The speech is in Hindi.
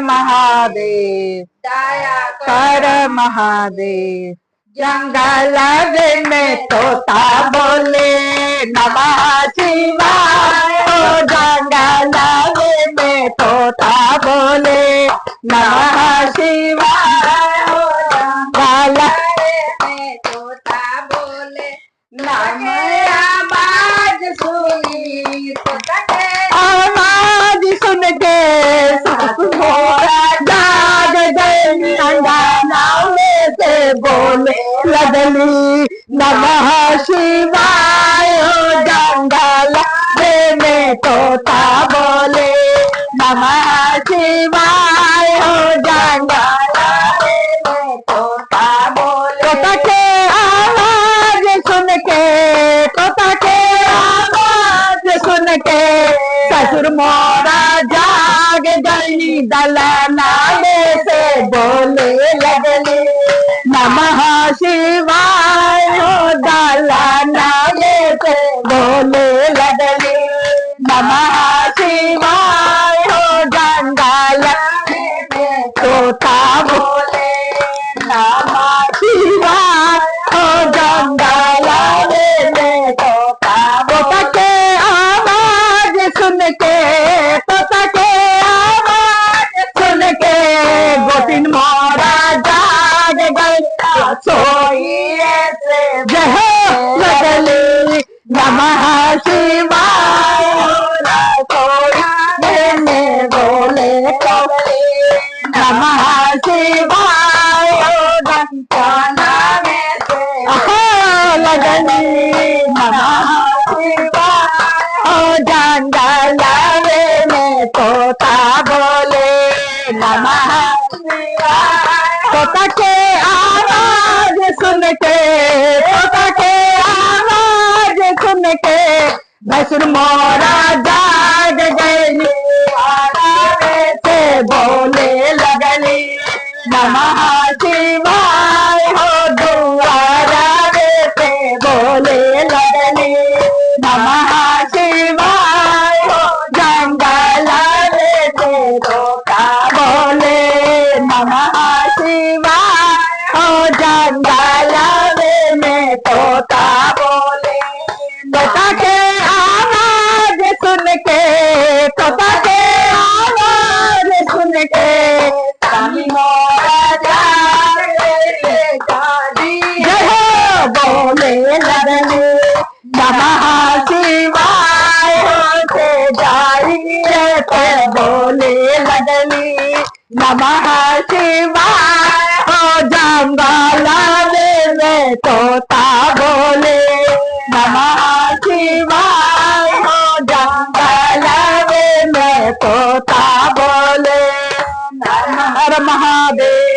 महादेव, दया कर महादेव। जंगल में तोता बोले नमः शिवाय, ओ जंगल में तोता बोले नमः शिवाय, ओ जंगल में तोता बोले नमः। आवाज सुनी तोता के, आवाज सुन के मोरा जाग गई, अंगना में से बोले लगली नमः शिवाय, ओ जंगल में तोता बोले नमः शिवाय, ओ जंगल में तोता बोले। तोता के आवाज सुन के, तोता के आवाज सुन के ससुर मोरा जाग गई, दलाना में से बोले लगली नमः शिवाय, ओ दलाना में से बोले लगली नमः शिवाय, ओ जंगल में तोता बोले नमः शिवाय, ओ जंगल में तोता। तोता के आवाज सुन के, तोता के आवाज सुन के गोपिन मोरा जाग गई, सोइए से जय लगली नमः शिवाय, सोइए में बोले नमः शिवाय, ओ दंताना में से लगली नमः शिवाय, ओ जंगल में तोता बोले नमः शिवाय। तोता के आवाज सुन के, तोता के आवाज सुन के भसुर मोरा जाग गई, से बोले लगली नमः शिवाय, हो दुआरा से बोले लगली नमः शिवाय, हो जंगल से तोता बोले नमः शिवाय, हो जंगल में तोता बोले। तोता के आवाज सुन के, तोता के आवाज सुन के स्वामी मोरा जाग गई, जय बोले लगली नमः शिवाय, से जाइए से बोले लगली नमः शिवाय, हो जंगल में तोता बोले नमः शिवाय, हो जंगल में तोता बोले नमः। हर महादेव।